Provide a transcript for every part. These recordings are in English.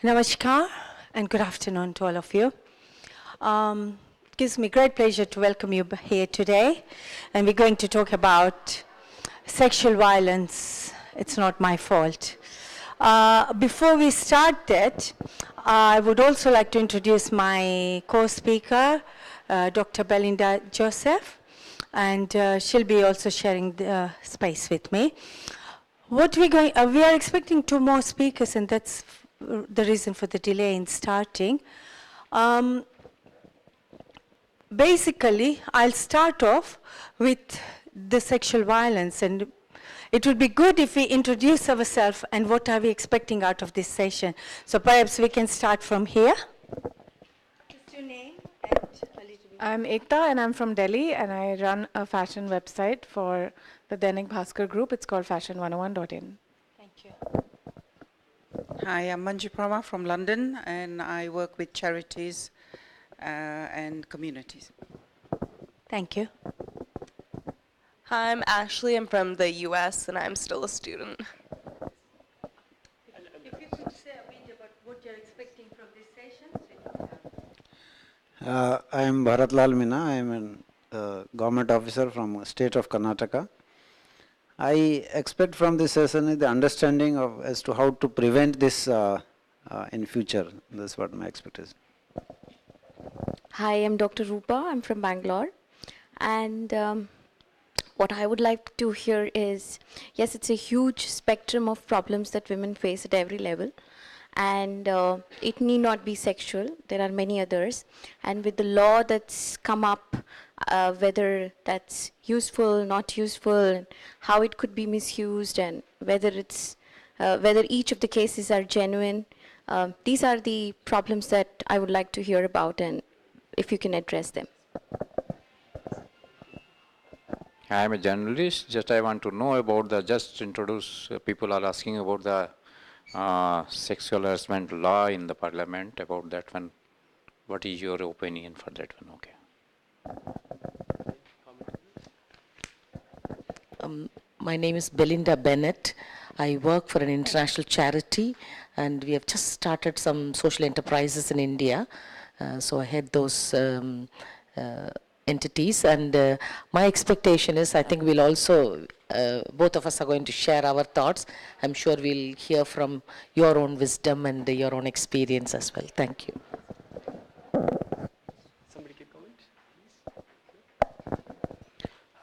Namaskar and good afternoon to all of you. It gives me great pleasure to welcome you here today, and we're going to talk about sexual violence. It's not my fault. Before we start that, I would also like to introduce my co-speaker, Dr. Belinda Joseph, and she'll be also sharing the space with me. We are expecting 2 more speakers, and that's the reason for the delay in starting. Basically, I'll start off with the sexual violence, and it would be good if we introduce ourselves and what are we expecting out of this session. So perhaps we can start from here. Just your name and a little bit. I'm Ekta and I'm from Delhi and I run a fashion website for the Dainik Bhaskar group. It's called fashion101.in. Thank you. Hi, I'm Manju Prama from London and I work with charities and communities. Thank you. Hi, I'm Ashley. I'm from the US and I'm still a student. If you could say a bit about what you're expecting from this session. I am Bharat Lal Mina. I am a government officer from state of Karnataka. I expect from this session the understanding of as to how to prevent this in future. That's what my expectation. Hi, I'm Dr. Rupa. I'm from Bangalore. And what I would like to hear is, yes, it's a huge spectrum of problems that women face at every level. And it need not be sexual. There are many others. And with the law that's come up, whether that's useful, not useful, and how it could be misused, and whether each of the cases are genuine, these are the problems that I would like to hear about, and if you can address them. I am a journalist. Just I want to know about people are asking about the sexual harassment law in the parliament, about that one. What is your opinion for that one? Okay. My name is Belinda Bennett. I work for an international charity and we have just started some social enterprises in India. So I head those entities, and my expectation is I think we'll also, both of us are going to share our thoughts. I'm sure we'll hear from your own wisdom and your own experience as well. Thank you. Somebody can comment,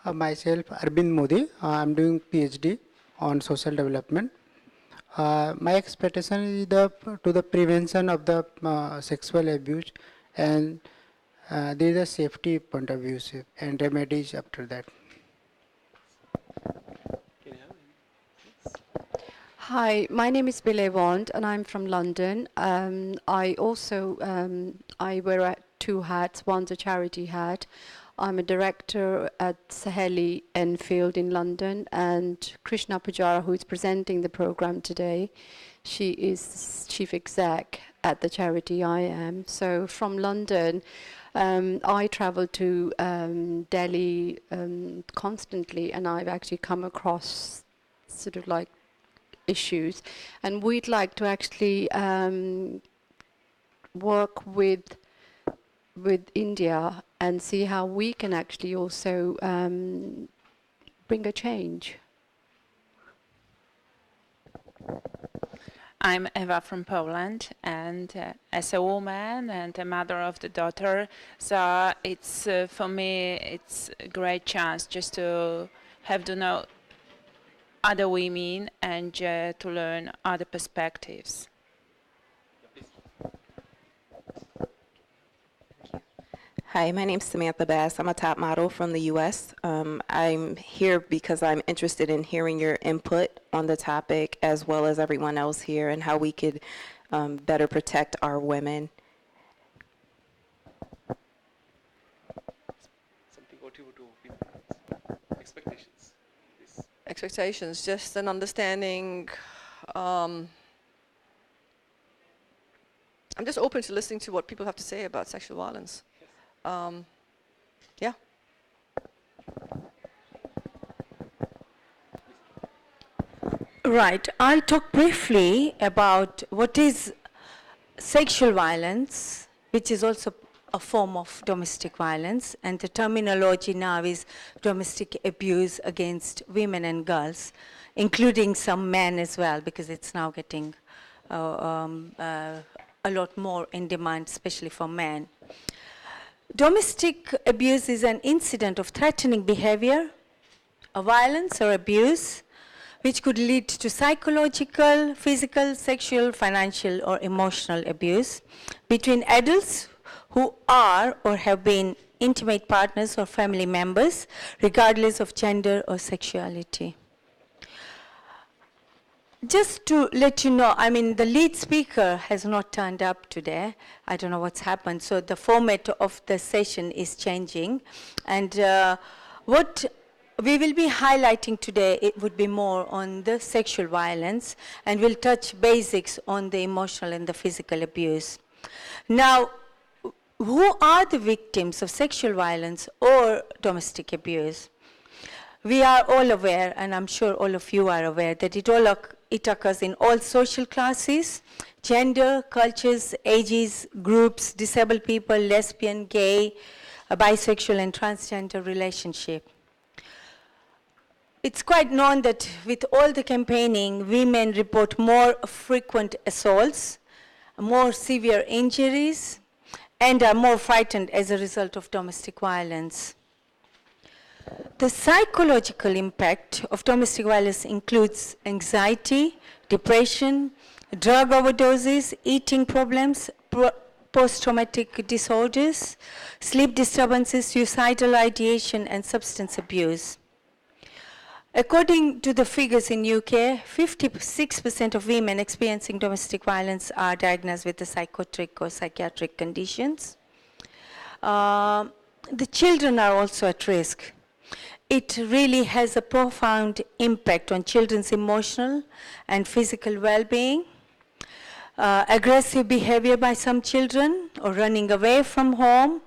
please. Myself, Arvind Modi. I'm doing PhD on social development. My expectation is to the prevention of the sexual abuse, and there is a safety point of view and remedies after that. Hi, my name is Billy Wand and I'm from London. I wear 2 hats. One's a charity hat. I'm a director at Saheli Enfield in London, and Krishna Pujara, who is presenting the program today, she is chief exec at the charity I am. So from London, I travel to Delhi constantly, and I've actually come across sort of like issues, and we'd like to actually work with India and see how we can actually also bring a change. I'm Eva from Poland, and as a woman and a mother of the daughter, so it's for me it's a great chance just to have to know other women and to learn other perspectives. Hi, my name's Samantha Bass. I'm a top model from the U.S. I'm here because I'm interested in hearing your input on the topic, as well as everyone else here, and how we could better protect our women. Something what you would do. Expectations. Please. Expectations, just an understanding. I'm just open to listening to what people have to say about sexual violence. Yeah. Right. I'll talk briefly about what is sexual violence, which is also a form of domestic violence, and the terminology now is domestic abuse against women and girls, including some men as well, because it's now getting a lot more in demand, especially for men. Domestic abuse is an incident of threatening behavior, a violence or abuse, which could lead to psychological, physical, sexual, financial, or emotional abuse between adults who are or have been intimate partners or family members, regardless of gender or sexuality. Just to let you know, I mean, the lead speaker has not turned up today. I don't know what's happened. So the format of the session is changing. And what we will be highlighting today, it would be more on the sexual violence, and we'll touch basics on the emotional and the physical abuse. Now, who are the victims of sexual violence or domestic abuse? We are all aware, and I'm sure all of you are aware, that it occurs in all social classes, gender, cultures, ages, groups, disabled people, lesbian, gay, bisexual, and transgender relationship. It's quite known that with all the campaigning, women report more frequent assaults, more severe injuries, and are more frightened as a result of domestic violence. The psychological impact of domestic violence includes anxiety, depression, drug overdoses, eating problems, post-traumatic disorders, sleep disturbances, suicidal ideation, and substance abuse. According to the figures in UK, 56% of women experiencing domestic violence are diagnosed with the psychotic or psychiatric conditions. The children are also at risk. It really has a profound impact on children's emotional and physical well-being. Aggressive behavior by some children, or running away from home,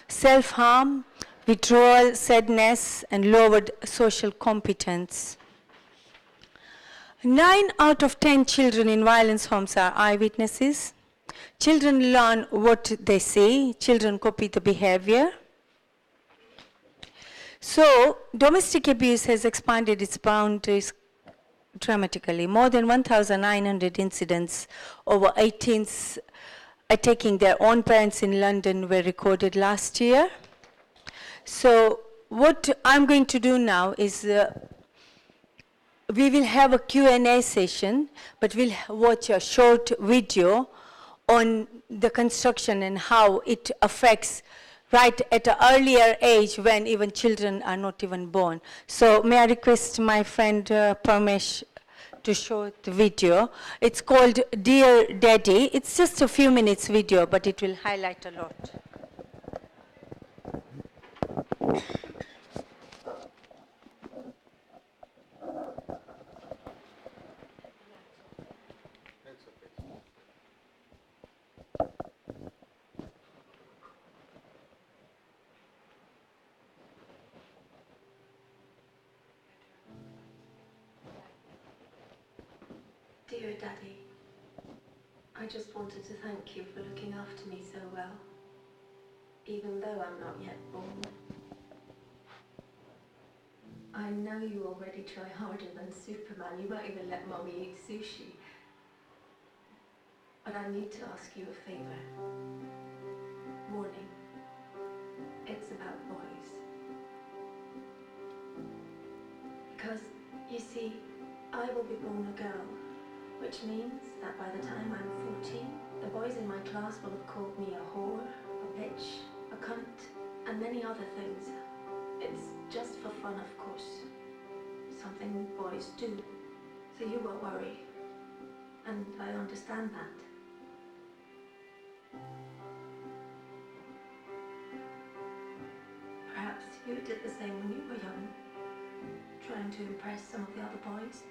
self-harm, withdrawal, sadness, and lowered social competence. 9 out of 10 children in violence homes are eyewitnesses. Children learn what they see. Children copy the behavior. So, domestic abuse has expanded its boundaries dramatically. More than 1,900 incidents over 18s attacking their own parents in London were recorded last year. So what I'm going to do now is we will have a Q&A session, but we'll watch a short video on the construction and how it affects right at an earlier age when even children are not even born. So may I request my friend Parmesh to show the video. It's called Dear Daddy. It's just a few minutes video, but it will highlight a lot. Dear Daddy, I just wanted to thank you for looking after me so well, even though I'm not yet born. I know you already try harder than Superman. You won't even let Mommy eat sushi. But I need to ask you a favor. Warning. It's about boys. Because, you see, I will be born a girl, which means that by the time I'm 14, the boys in my class will have called me a whore, a bitch, a cunt, and many other things. It's just for fun, of course. Something boys do. So you won't worry. And I understand that. Perhaps you did the same when you were young, trying to impress some of the other boys.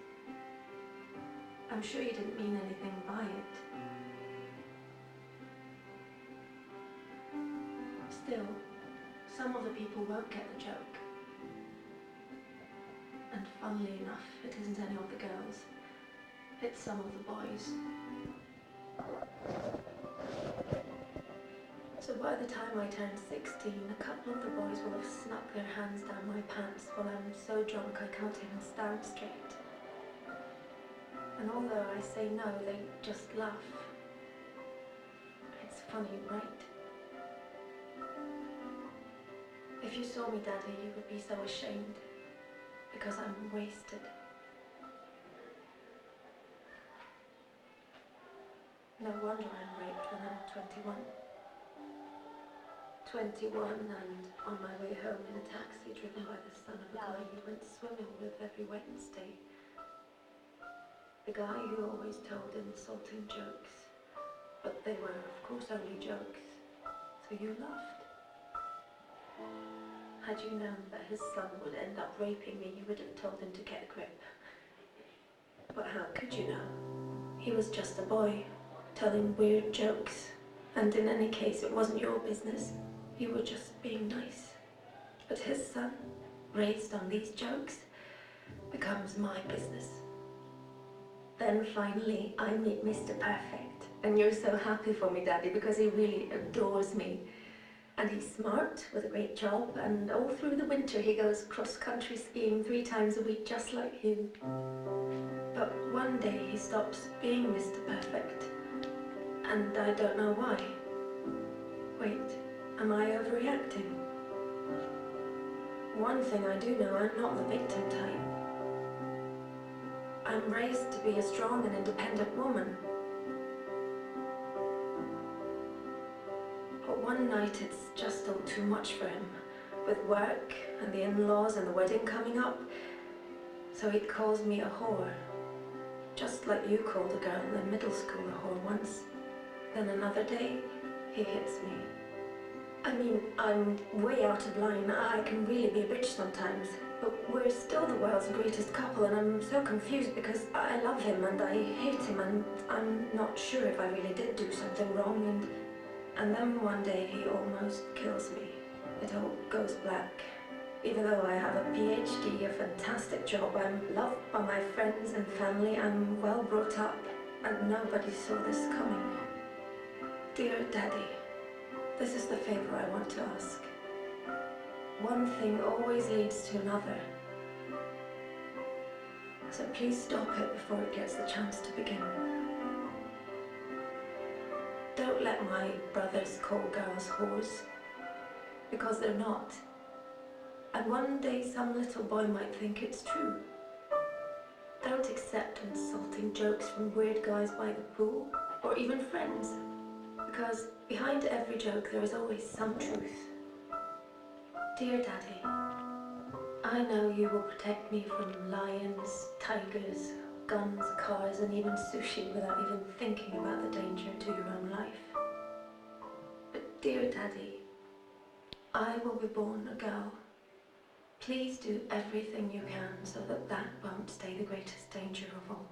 I'm sure you didn't mean anything by it. Still, some of the people won't get the joke. And funnily enough, it isn't any of the girls. It's some of the boys. So by the time I turned 16, a couple of the boys will have snuck their hands down my pants while I'm so drunk I can't even stand straight. And although I say no, they just laugh. It's funny, right? If you saw me, Daddy, you would be so ashamed, because I'm wasted. No wonder I'm raped when I'm 21. 21 and on my way home in a taxi driven by the son of a guy he went swimming with every Wednesday. The guy who always told insulting jokes, but they were of course only jokes, so you laughed. Had you known that his son would end up raping me, you would have told him to get a grip. But how could you know? He was just a boy, telling weird jokes, and in any case it wasn't your business. You were just being nice. But his son, raised on these jokes, becomes my business. Then finally I meet Mr. Perfect, and you're so happy for me, Daddy, because he really adores me. And he's smart, with a great job, and all through the winter he goes cross-country skiing 3 times a week, just like you. But one day he stops being Mr. Perfect, and I don't know why. Wait, am I overreacting? One thing I do know, I'm not the victim type. I'm raised to be a strong and independent woman. But one night it's just all too much for him, with work and the in-laws and the wedding coming up. So he calls me a whore, just like you called a girl in middle school a whore once. Then another day, he hits me. I mean, I'm way out of line. I can really be a bitch sometimes. But we're still the world's greatest couple, and I'm so confused because I love him and I hate him, and I'm not sure if I really did do something wrong. And then one day he almost kills me. It all goes black. Even though I have a PhD, a fantastic job, I'm loved by my friends and family, I'm well brought up, and nobody saw this coming. Dear Daddy, this is the favor I want to ask. One thing always leads to another. So please stop it before it gets the chance to begin. Don't let my brothers call girls whores, because they're not. And one day some little boy might think it's true. Don't accept insulting jokes from weird guys by the pool, or even friends, because behind every joke there is always some truth. Dear Daddy, I know you will protect me from lions, tigers, guns, cars, and even sushi without even thinking about the danger to your own life. But dear Daddy, I will be born a girl. Please do everything you can so that that won't stay the greatest danger of all.